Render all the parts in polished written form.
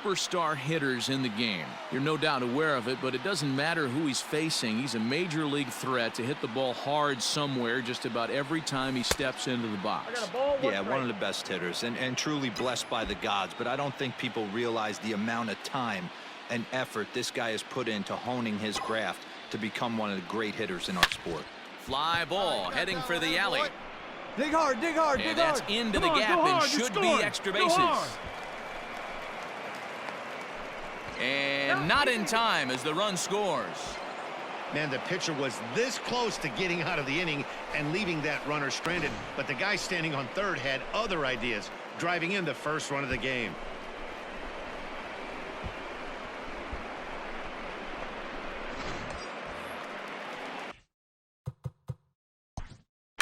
superstar hitters in the game. You're no doubt aware of it, but it doesn't matter who he's facing. He's a major league threat to hit the ball hard somewhere just about every time he steps into the box. Yeah, one of the best hitters and truly blessed by the gods, but I don't think people realize the amount of time and effort this guy has put into honing his craft to become one of the great hitters in our sport. Fly ball heading for the alley. Dig hard, dig hard, and dig that's hard. into the gap and should be extra bases. And not in time as the run scores. Man, the pitcher was this close to getting out of the inning and leaving that runner stranded, but the guy standing on third had other ideas, driving in the first run of the game.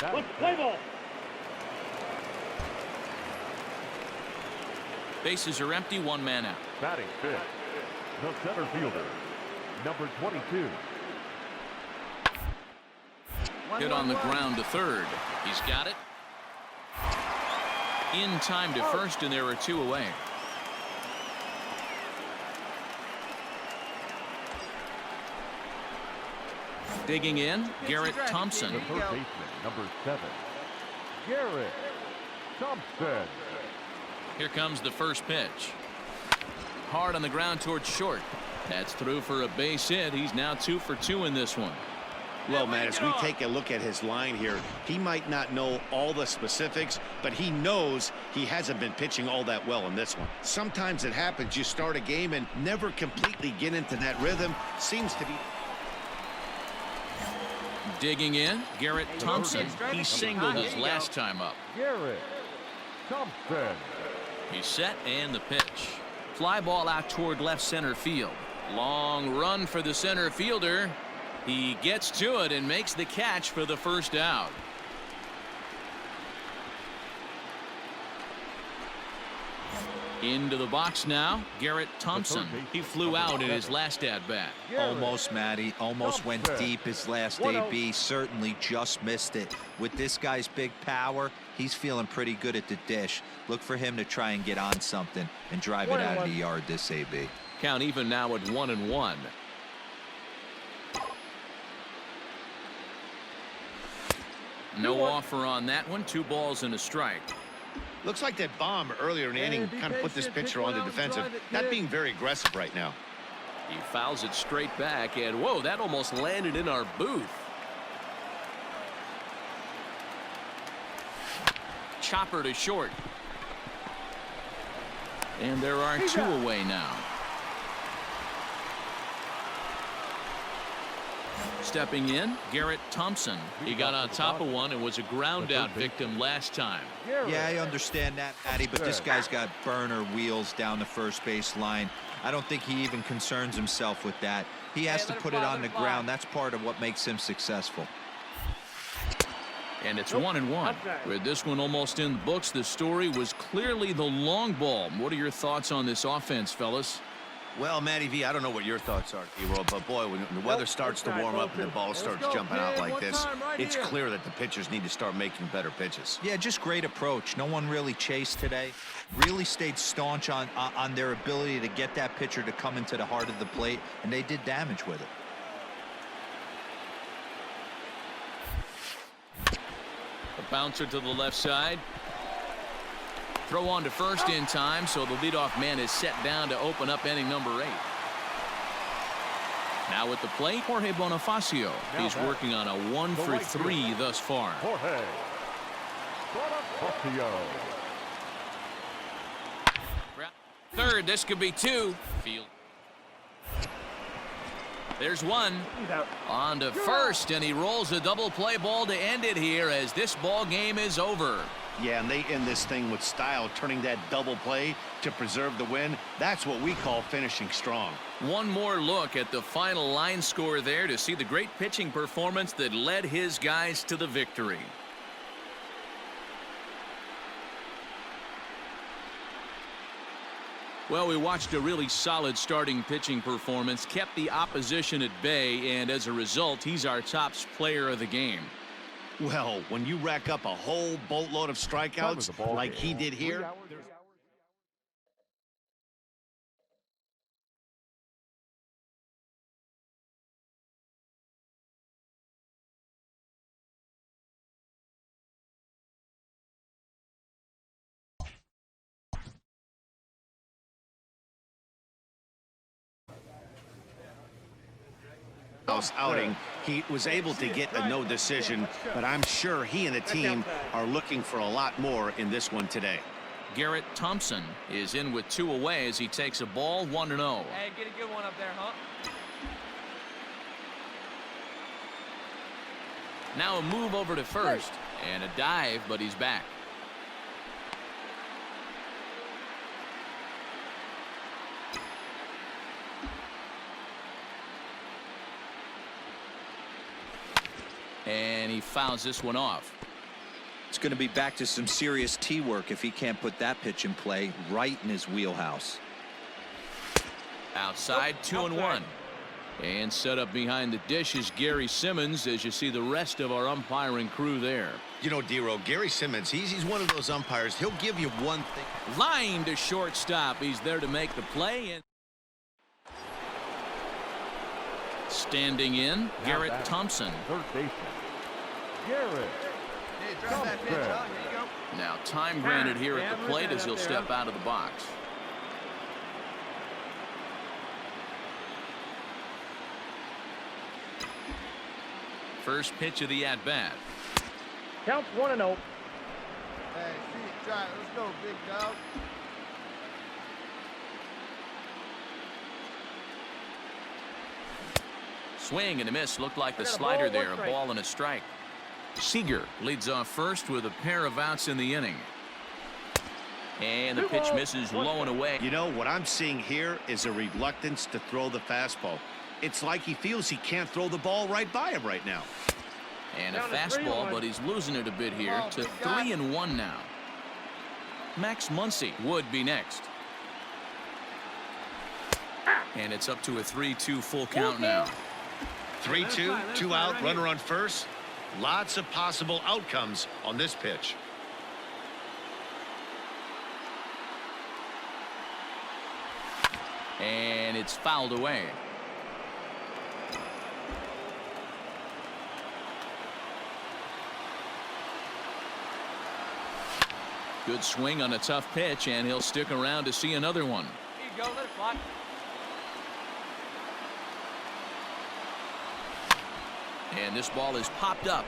Let's play ball. Bases are empty, one man out. Batting fifth, the center fielder, number 22. Hit on the ground to third. He's got it. In time to first, and there are two away. Digging in, Garrett Thompson. The first baseman, number 7, Garrett Thompson. Here comes the first pitch. Hard on the ground towards short. That's through for a base hit. He's now 2 for 2 in this one. Well, man, as we take a look at his line here, he might not know all the specifics, but he knows he hasn't been pitching all that well in this one. Sometimes it happens. You start a game and never completely get into that rhythm. Seems to be. Digging in, Garrett Thompson. He singled his last time up. Garrett Thompson. He's set and the pitch. Fly ball out toward left center field. Long run for the center fielder. He gets to it and makes the catch for the first out. Into the box now, Garrett Thompson. He flew out in his last at-bat. Almost, Matty. Almost went deep his last AB. Certainly just missed it. With this guy's big power, he's feeling pretty good at the dish. Look for him to try and get on something and drive it out of the yard this AB. Count even now at 1-1. No offer on that one. 2 balls and a strike. Looks like that bomb earlier in the inning kind of put this pitcher on the defensive, not being very aggressive right now. He fouls it straight back, and whoa, that almost landed in our booth. Chopper to short. And there are 2 away now. Stepping in, Garrett Thompson. He got on top of one and was a ground out victim last time. Yeah, I understand that, Matty, but this guy's got burner wheels down the first base line. I don't think he even concerns himself with that. He has to put it on the ground. That's part of what makes him successful. And it's 1-1. With this one almost in the books, the story was clearly the long ball. What are your thoughts on this offense, fellas? Well, Matty V, I don't know what your thoughts are, T-Roll, but boy, when the weather starts to warm up and the ball starts jumping out like this, it's clear that the pitchers need to start making better pitches. Yeah, just great approach. No one really chased today. Really stayed staunch on their ability to get that pitcher to come into the heart of the plate, and they did damage with it. A bouncer to the left side. Throw on to first in time, so the leadoff man is set down to open up inning number 8. Now at the plate, Jorge Bonifacio. He's working on a 1 for 3 thus far. Jorge Bonifacio. Third, this could be 2. Field. There's 1. On to first, and he rolls a double play ball to end it here as this ball game is over. Yeah, and they end this thing with style, turning that double play to preserve the win. That's what we call finishing strong. One more look at the final line score there to see the great pitching performance that led his guys to the victory. Well, we watched a really solid starting pitching performance, kept the opposition at bay, and as a result, he's our top player of the game. Well, when you rack up a whole boatload of strikeouts like he did here. outing. He was able to get a no decision, but I'm sure he and the team are looking for a lot more in this one today. Garrett Thompson is in with 2 away as he takes a ball 1-0. Hey, get a good one up there, huh? Now a move over to first and a dive, but he's back. And he fouls this one off. It's going to be back to some serious tee work if he can't put that pitch in play right in his wheelhouse. Outside, 2-1. And set up behind the dish is Gary Simmons as you see the rest of our umpiring crew there. You know, D-Row, Gary Simmons, he's one of those umpires. He'll give you one thing. Line to shortstop. He's there to make the play. And standing in, Garrett Thompson. Third baseman, Garrett. Thompson. Now time granted here at the plate as he'll step out of the box. First pitch of the at-bat. Count 1-0. Hey, see, try it. Let's go, big dog. Swing and a miss. Looked like the slider there. A ball and a strike. Seager leads off first with a pair of outs in the inning. And the pitch misses low and away. You know, what I'm seeing here is a reluctance to throw the fastball. It's like he feels he can't throw the ball right by him right now. And a fastball, but he's losing it a bit here to 3-1 now. Max Muncy would be next. And it's up to a 3-2 full count now. 3-2, 2 out, runner on first. Lots of possible outcomes on this pitch. And it's fouled away. Good swing on a tough pitch, and he'll stick around to see another one. Here you go, let it fly. And this ball is popped up,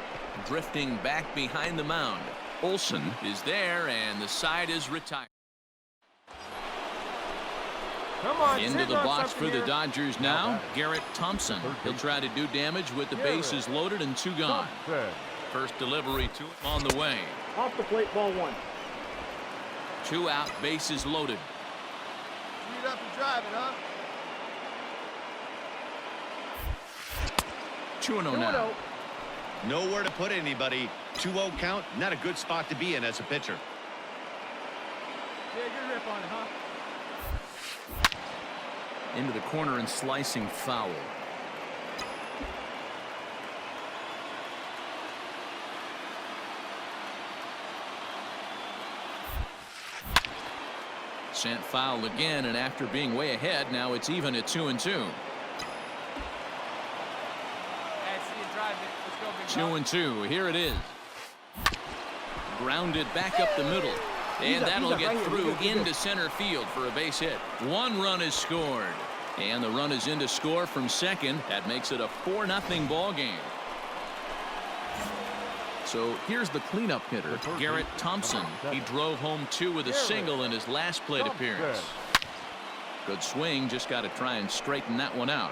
drifting back behind the mound. Olsen is there, and the side is retired. Come on, Into the box for the Dodgers now, Garrett Thompson. He'll try to do damage with the bases loaded and 2 gone. First delivery to him on the way. Off the plate, ball 1. 2 out, bases loaded. Speed up and drive it, huh? 2-0 now. Nowhere to put anybody. 2-0 count, not a good spot to be in as a pitcher. Yeah, good rip on it, huh? Into the corner and slicing foul. Sent foul again, and after being way ahead, now it's even at 2-2. 2-2. Here it is. Grounded back up the middle. And that'll get through into center field for a base hit. 1 run is scored. And the run is in to score from second. That makes it a 4-0 ball game. So here's the cleanup hitter, Garrett Thompson. He drove home 2 with a single in his last plate appearance. Good swing. Just got to try and straighten that one out.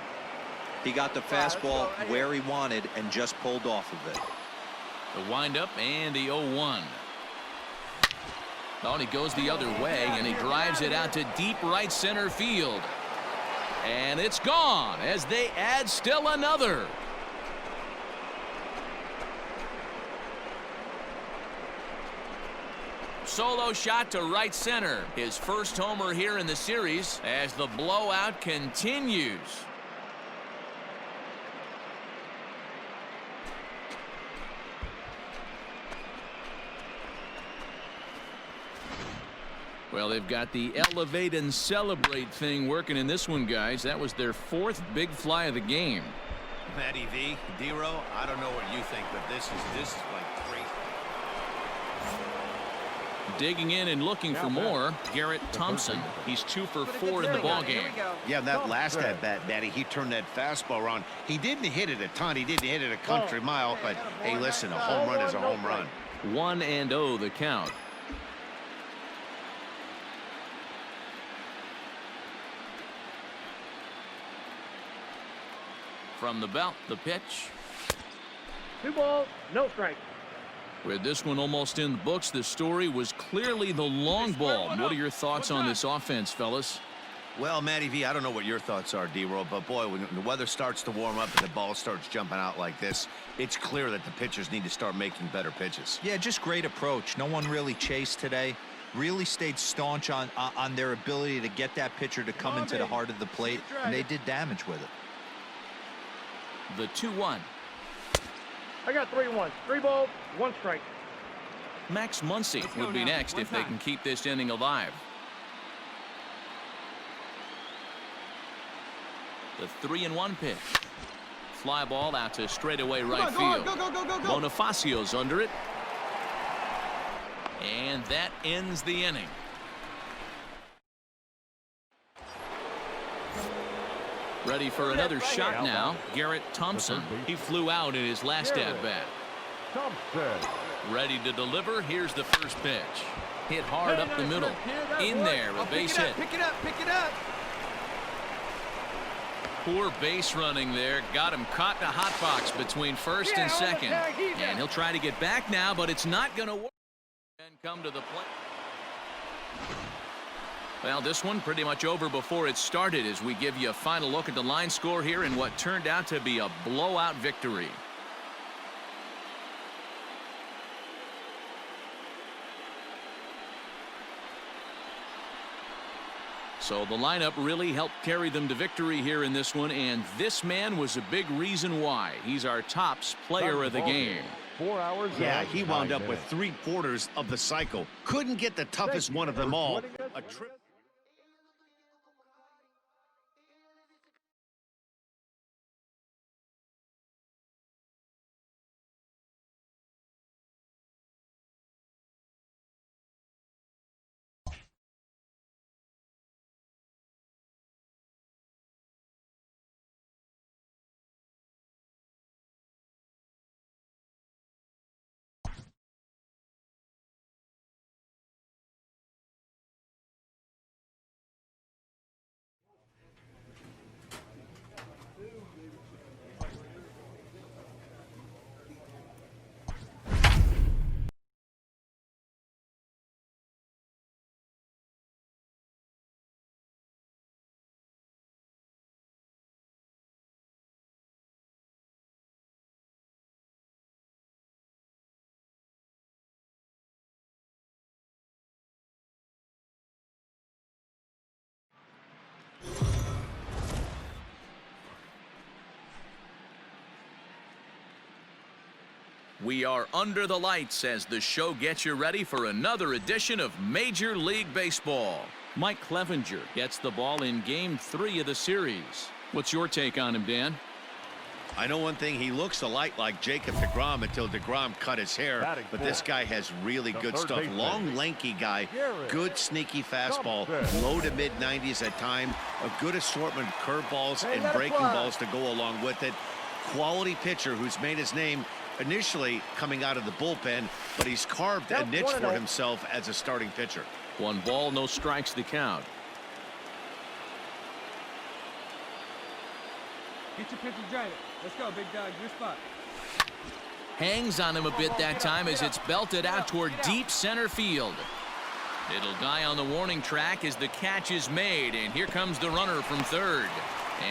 He got the fastball where he wanted and just pulled off of it. The windup and the 0-1. Oh, and he goes the other way, and he drives it out to deep right center field. And it's gone as they add still another. Solo shot to right center. His first homer here in the series as the blowout continues. Well, they've got the elevate and celebrate thing working in this one, guys. That was their 4th big fly of the game. Matty V, D-Row, I don't know what you think, but this is like great. Digging in and looking for more, Garrett Thompson. He's 2 for 4 in the ball game. Yeah, that last at-bat, Matty, he turned that fastball around. He didn't hit it a ton. He didn't hit it a country mile. But, hey, listen, a home run is a home run. 1-0 the count. From the belt, the pitch. 2 balls, no strike. With this one almost in the books, the story was clearly the long ball. What are your thoughts on this offense, fellas? Well, Matty V, I don't know what your thoughts are, D-Roll, but boy, when the weather starts to warm up and the ball starts jumping out like this, it's clear that the pitchers need to start making better pitches. Yeah, just great approach. No one really chased today. Really stayed staunch on their ability to get that pitcher to come into the heart of the plate, and they did damage with it. The 2-1. I got 3-1. 3 balls, 1 strike. Max Muncy would be next if they can keep this inning alive. The 3-1 pitch. Fly ball out to straightaway right field. Bonifacio's under it. And that ends the inning. Ready for another shot now, Garrett Thompson. He flew out in his last at-bat. Thompson. Ready to deliver. Here's the first pitch. Hit hard up the middle. In there, a base hit. Pick it up. Poor base running there. Got him caught in a hot box between first and second. And he'll try to get back now, but it's not going to work. And come to the plate. Well, this one pretty much over before it started as we give you a final look at the line score here in what turned out to be a blowout victory. So the lineup really helped carry them to victory here in this one, and this man was a big reason why. He's our tops player of the game. 4 hours. Yeah, he wound up with 3/4 of the cycle. Couldn't get the toughest one of them all. A trip. We are under the lights as the show gets you ready for another edition of Major League Baseball. Mike Clevenger gets the ball in Game 3 of the series. What's your take on him, Dan? I know one thing, he looks a lot like Jacob deGrom until deGrom cut his hair, but this guy has really good stuff. Long, lanky guy, good sneaky fastball, low to mid-90s at time, a good assortment of curveballs and breaking balls to go along with it. Quality pitcher who's made his name initially coming out of the bullpen, but he's carved a niche for himself as a starting pitcher. 1 ball, no strikes the count. Get your pitcher Janet. Let's go, big dog. Your spot. Hangs on him a bit that time as it's belted out toward deep center field. It'll die on the warning track as the catch is made, and here comes the runner from third.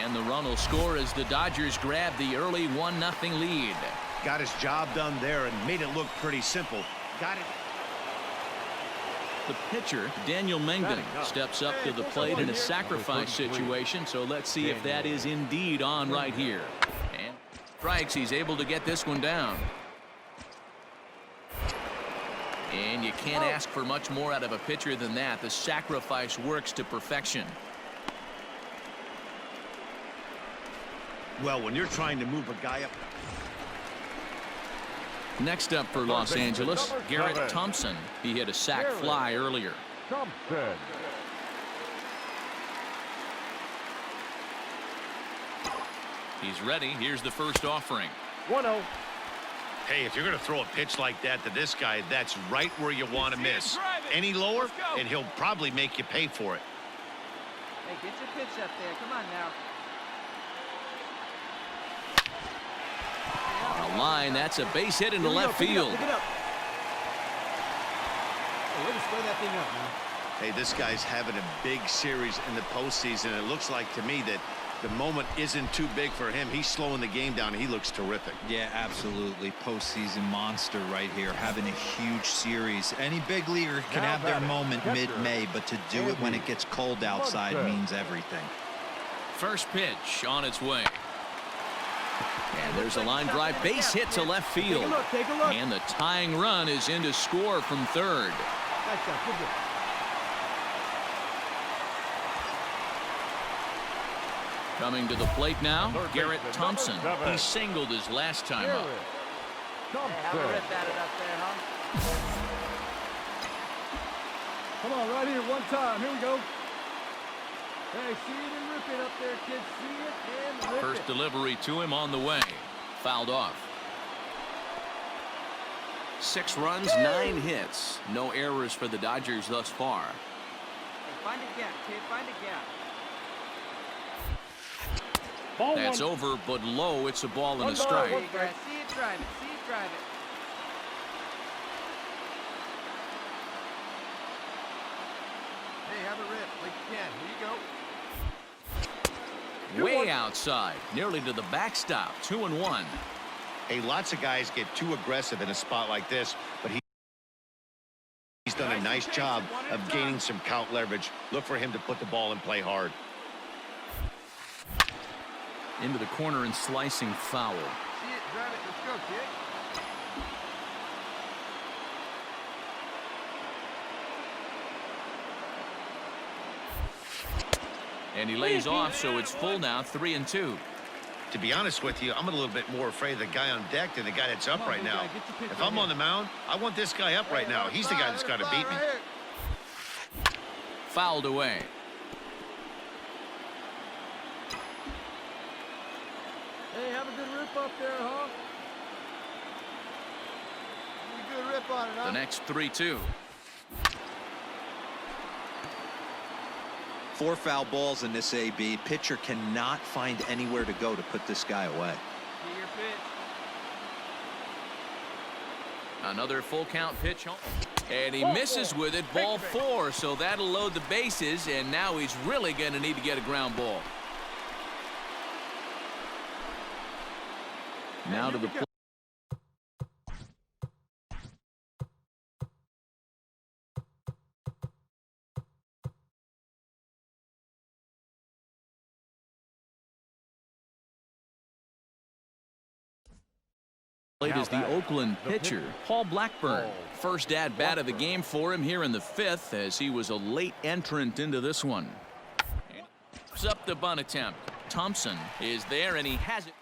And the run will score as the Dodgers grab the early 1-0 lead. Got his job done there and made it look pretty simple. Got it. The pitcher, Daniel Mengden, steps up to the plate in a sacrifice situation, so let's see if that is indeed on right here. And strikes, he's able to get this one down. And you can't ask for much more out of a pitcher than that. The sacrifice works to perfection. Well, when you're trying to move a guy up. Next up for Los Angeles, Garrett Seven. Thompson. He hit a sac Garrett. fly earlier. Thompson. He's ready. Here's the first offering. 1-0. Hey, if you're going to throw a pitch like that to this guy, that's right where you want to miss. Any lower, and he'll probably make you pay for it. Hey, get your pitch up there. Come on now. On a line, that's a base hit into left field. Pick it up. Hey, way to square that thing up, man. Hey, this guy's having a big series in the postseason. It looks like to me that the moment isn't too big for him. He's slowing the game down. He looks terrific. Yeah, absolutely. Postseason monster right here, having a huge series. Any big leaguer can have their moment mid-May, but to do it when it gets cold outside means everything. First pitch on its way. And there's a line drive base hit to left field. Take a look. And the tying run is in to score from third. Nice shot. Good job. Coming to the plate now, Third Garrett baseman, Thompson. number 7. He singled his last time up. Garrett. Hey, have a Thompson. rip at it up there, huh? Come on, right here, one time. Here we go. Hey, see it and rip it up there, kids. See it and rip First it. delivery to him on the way. Fouled off. 6 runs, 9 hits. No errors for the Dodgers thus far. Hey, find a gap, kid. Find a gap. Ball That's one. over, but low. It's a ball and a One ball, strike. one Hey, guys, see it, drive it. See it, drive it. Hey, have a rip like you can. Here you go. Way outside, nearly to the backstop. 2-1. Hey, lots of guys get too aggressive in a spot like this, but he's done a nice job of gaining some count leverage. Look for him to put the ball in play hard. Into the corner and slicing foul. See it, drive it. Let's go, kid. And he lays off, so it's full now, 3-2. To be honest with you, I'm a little bit more afraid of the guy on deck than the guy that's up Come on, right big now. guy, get your pitch If right I'm on here. the mound, I want this guy up right now. He's the guy that's got to beat me. Right here. Fouled away. Hey, have a good rip up there, huh? Give me a good rip on it, huh? The next 3-2. 4 foul balls in this AB. Pitcher cannot find anywhere to go to put this guy away. See your pitch. Another full count pitch home. And he misses with it, ball 4, so that'll load the bases, and now he's really going to need to get a ground ball. Now to the plate. Is the Oakland pitcher, Paul Blackburn. First at-bat of the game for him here in the 5th, as he was a late entrant into this one. And he up the bunt attempt. Thompson is there, and he has it.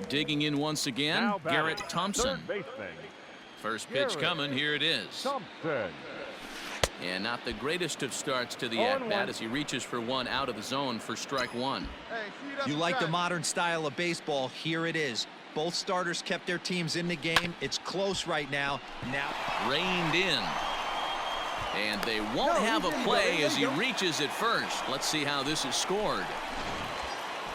Digging in once again, Now batting, Garrett Thompson. Third baseman. First pitch Garrett coming, here it is. Thompson. And not the greatest of starts to the 0-1. at-bat as he reaches for one out of the zone for strike 1. Hey, see it up You like the inside. modern style of baseball? Here it is. Both starters kept their teams in the game. It's close right now. Now Reined in. And they won't have a play as he reaches at first. Let's see how this is scored.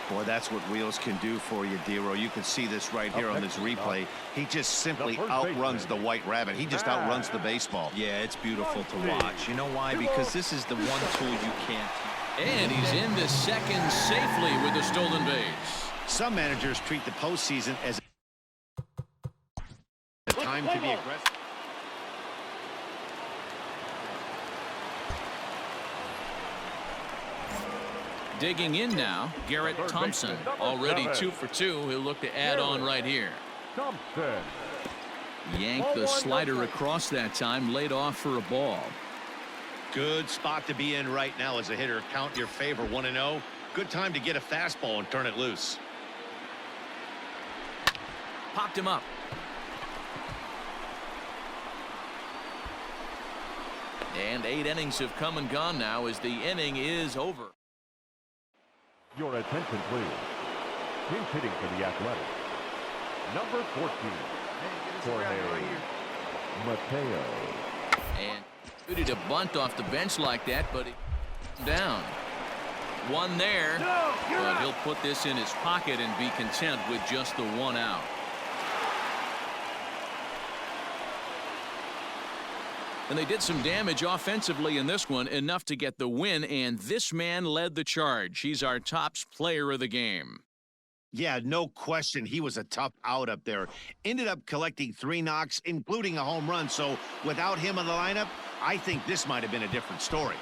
Boy, that's what wheels can do for you, Dero. You can see this right here on this replay. He just simply outruns the white rabbit. He just outruns the baseball. yeah, it's beautiful to watch. You know why? Because this is the one tool you can't. And he's into second safely with the stolen base. Some managers treat the postseason as a time to be aggressive. Digging in now, Garrett Thompson. Already 2 for 2. He'll look to add on right here. Thompson. Yanked the slider across that time, laid off for a ball. Good spot to be in right now as a hitter. Count your favor, 1-0. Good time to get a fastball and turn it loose. Popped him up. And 8 innings have come and gone now as the inning is over. Your attention, please. Pinch hitting for the Athletics. Number 14, Jorge Mateo. And ready to bunt off the bench like that, but down. One there, but he'll put this in his pocket and be content with just the 1 out. And they did some damage offensively in this one, enough to get the win, and this man led the charge. He's our top player of the game. Yeah, no question. He was a tough out up there. Ended up collecting 3 knocks, including a home run. So without him in the lineup, I think this might have been a different story.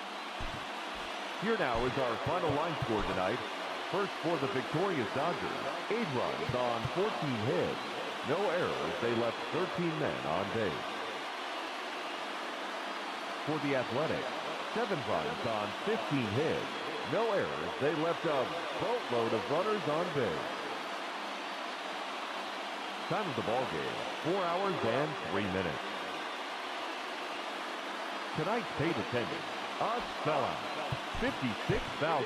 Here now is our final line score tonight. First for the victorious Dodgers, 8 runs on 14 hits. No errors. They left 13 men on base. For the Athletics, 7 runs on 15 hits. No errors. They left a boatload of runners on base. Time of the ball game, 4 hours and 3 minutes. Tonight's paid attendance, a sellout, 56,000.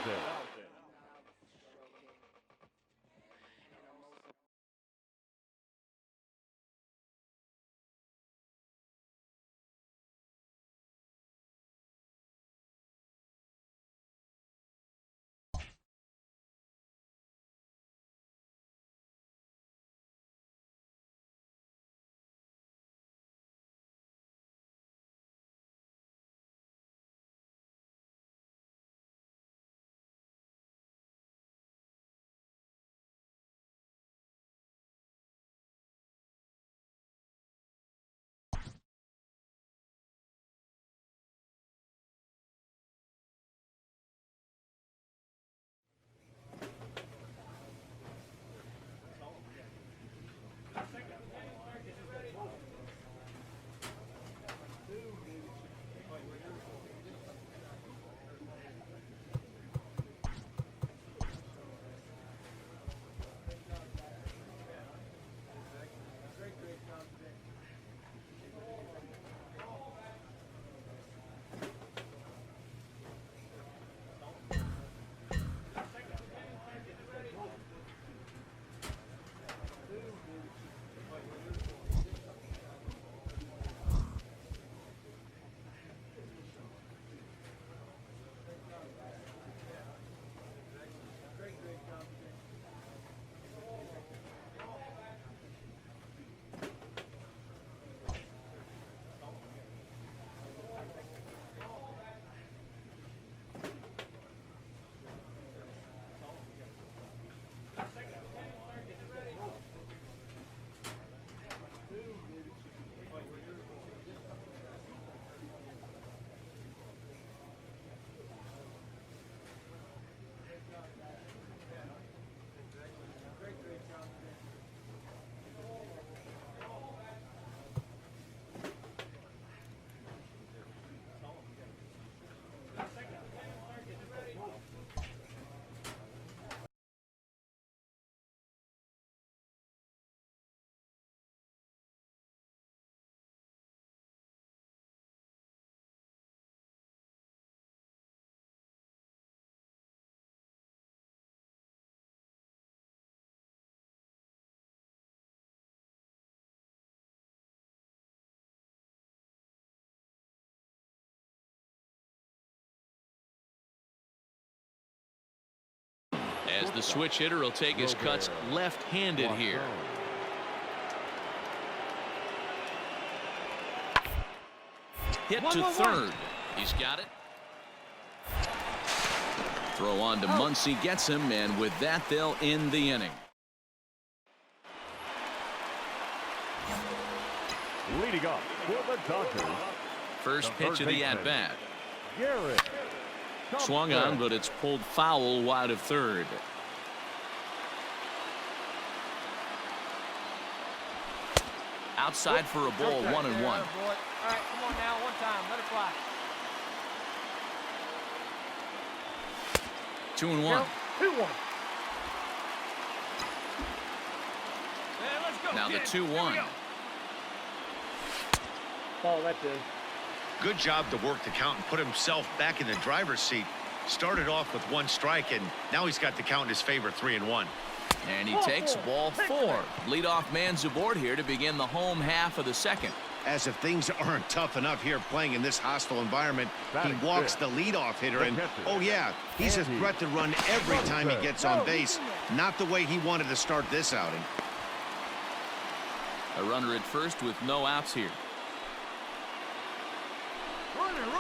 As the switch hitter will take his cuts left-handed here. Hit to third. He's got it. Throw on to Muncy, gets him, and with that they'll end the inning. Leading up for the Dodgers. First pitch of the at-bat. Garrett. Swung on, but it's pulled foul wide of third. Outside for a ball, 1-1. All right, come on now, one time, let it fly. 2-1. 2-1. Now the 2-1. Ball, that's it. Good job to work the count and put himself back in the driver's seat. Started off with 1 strike, and now he's got the count in his favor, 3-1. And he takes ball 4. Leadoff man's aboard here to begin the home half of the second. As if things aren't tough enough here playing in this hostile environment, he walks the leadoff hitter, and oh yeah, he's a threat to run every time he gets on base. Not the way he wanted to start this outing. A runner at first with no outs here.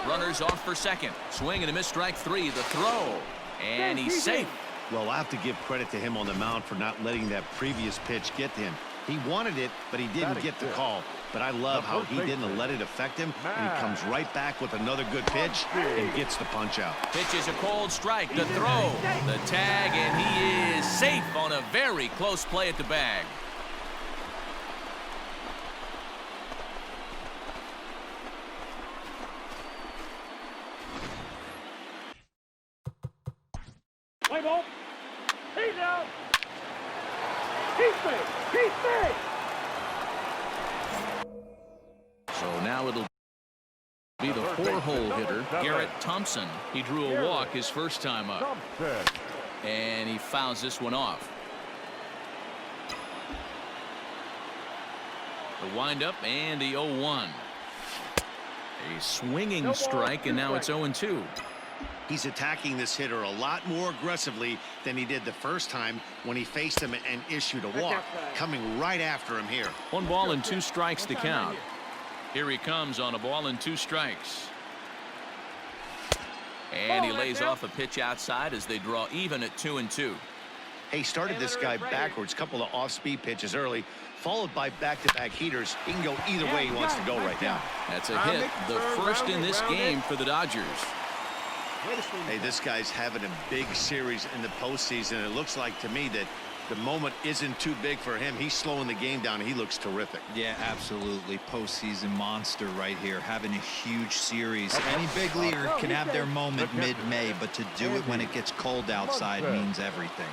Runners off for second. Swing and a miss, strike 3. The throw. And he's safe. Well, I have to give credit to him on the mound for not letting that previous pitch get to him. He wanted it, but he didn't get the call. But I love how he didn't let it affect him, and he comes right back with another good pitch and gets the punch out. Pitch is a cold strike. The throw. The tag, and he is safe on a very close play at the bag. Play ball. He's out. He's safe. He's safe. So now it'll be the 4-hole hitter, Garrett Thompson. He drew a walk his first time up. And he fouls this one off. The windup and the 0-1. A swinging strike, and now it's 0-2. He's attacking this hitter a lot more aggressively than he did the first time when he faced him and issued a walk. Coming right after him here. 1 ball and 2 strikes to count. Here he comes on a ball and 2 strikes. And he lays off a pitch outside as they draw even at 2-2. He started this guy backwards, couple of off-speed pitches early, followed by back-to-back heaters. He can go either way he wants to go right now. That's a hit, the first in this game for the Dodgers. Hey, this guy's having a big series in the postseason. It looks like to me that the moment isn't too big for him. He's slowing the game down. He looks terrific. Yeah, absolutely. Postseason monster right here, having a huge series. Any big leaguer can have their moment mid-May, but to do it when it gets cold outside means everything.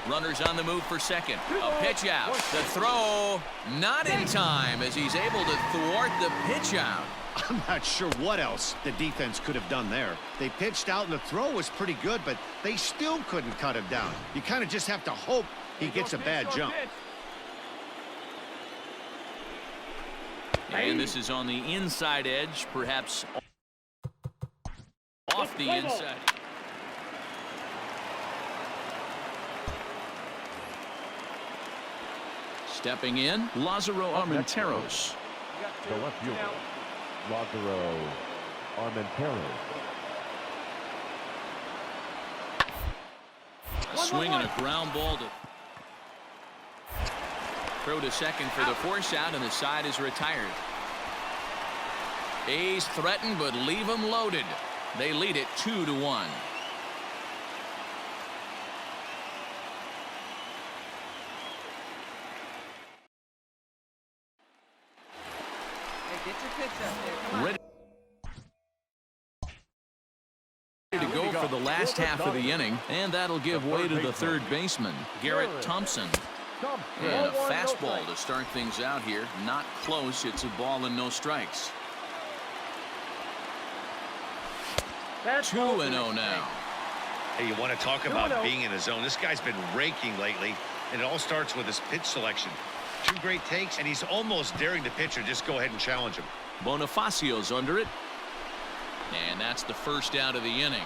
Runners on the move for second. A pitch out. The throw not in time as he's able to thwart the pitch out. I'm not sure what else the defense could have done there. They pitched out and the throw was pretty good, but they still couldn't cut him down. You kind of just have to hope he gets a bad jump. And this is on the inside edge, perhaps off the inside. Stepping in, Lázaro Armenteros. The left fielder, Lázaro Armenteros. A swing and a ground ball to throw to second for the force out, and the side is retired. A's threaten, but leave them loaded. They lead it 2-1. Get your pitch up there. Come on. Ready to go for the last half of the inning, and that'll give way to the third baseman, Garrett Thompson. And a fastball to start things out here. Not close. It's a ball and no strikes. 2-0 now. Hey, you want to talk about being in a zone? This guy's been raking lately, and it all starts with his pitch selection. 2 great takes, and he's almost daring the pitcher. Just go ahead and challenge him. Bonifacio's under it. And that's the first out of the inning.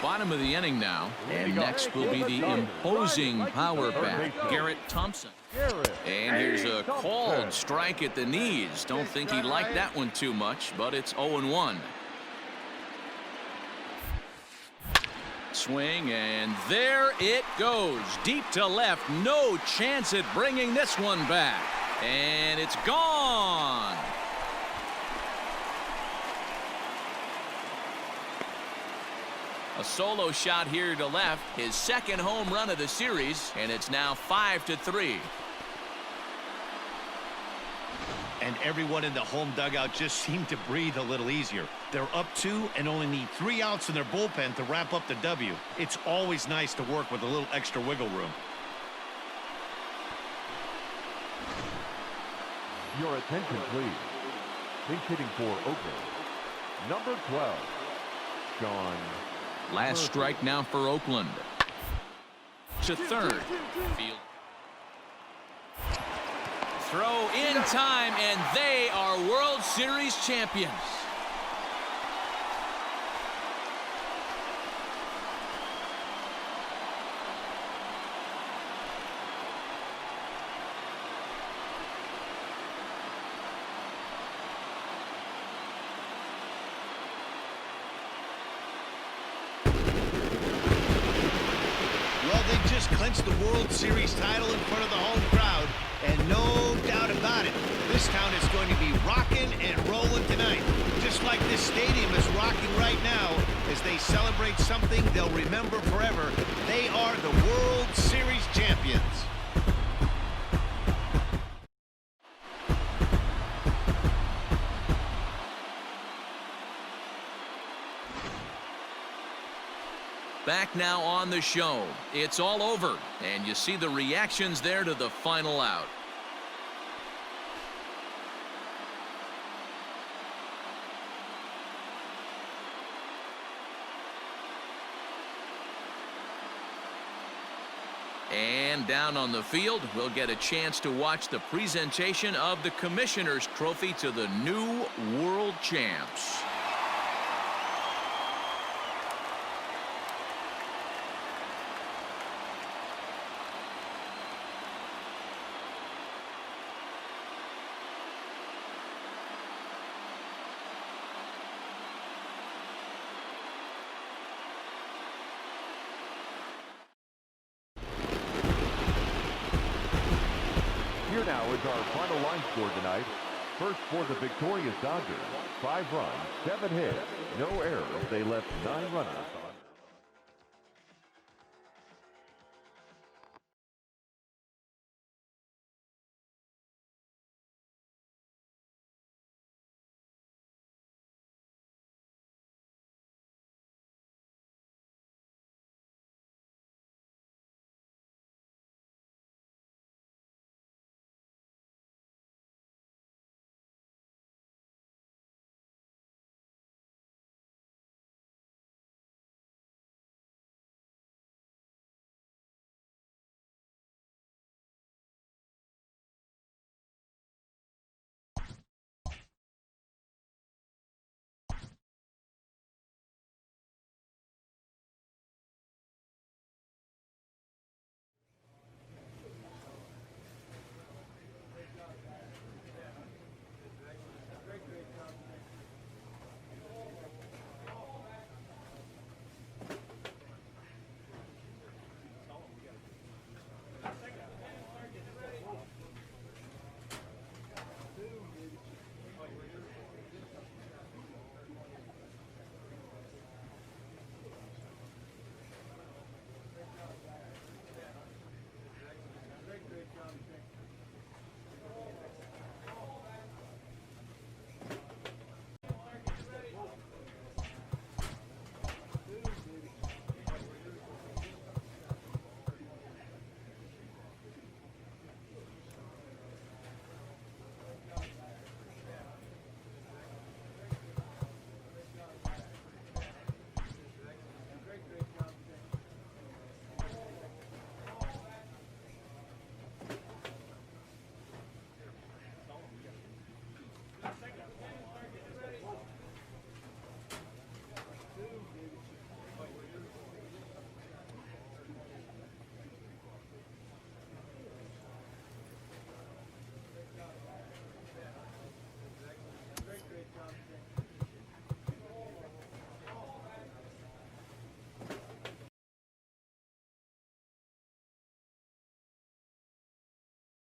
Bottom of the inning now. And next will be the imposing power bat, Garrett Thompson. And here's a called strike at the knees. Don't think he liked that one too much, but it's 0-1. Swing, and there it goes. Deep to left. No chance at bringing this one back. And it's gone. A solo shot here to left, his second home run of the series, and it's now 5-3. And everyone in the home dugout just seemed to breathe a little easier. They're up 2 and only need 3 outs in their bullpen to wrap up the W. It's always nice to work with a little extra wiggle room. Your attention, please. Pinch hitting for Oakland, number 12, Sean. Last strike now for Oakland. To third. Field. Throw in time, and they are World Series champions. Well, they just clinched the World Series title in front of the home crowd, and no doubt about it, this town is going to be rocking and rolling tonight. Just like this stadium is rocking right now as they celebrate something they'll remember forever. They are the World Series champions. Back now on the show. It's all over, and you see the reactions there to the final out. And down on the field, we'll get a chance to watch the presentation of the Commissioner's Trophy to the new World Champs. Here now is our final line score tonight. First for the victorious Dodgers, 5 runs, 7 hits, no errors. They left 9 runners on.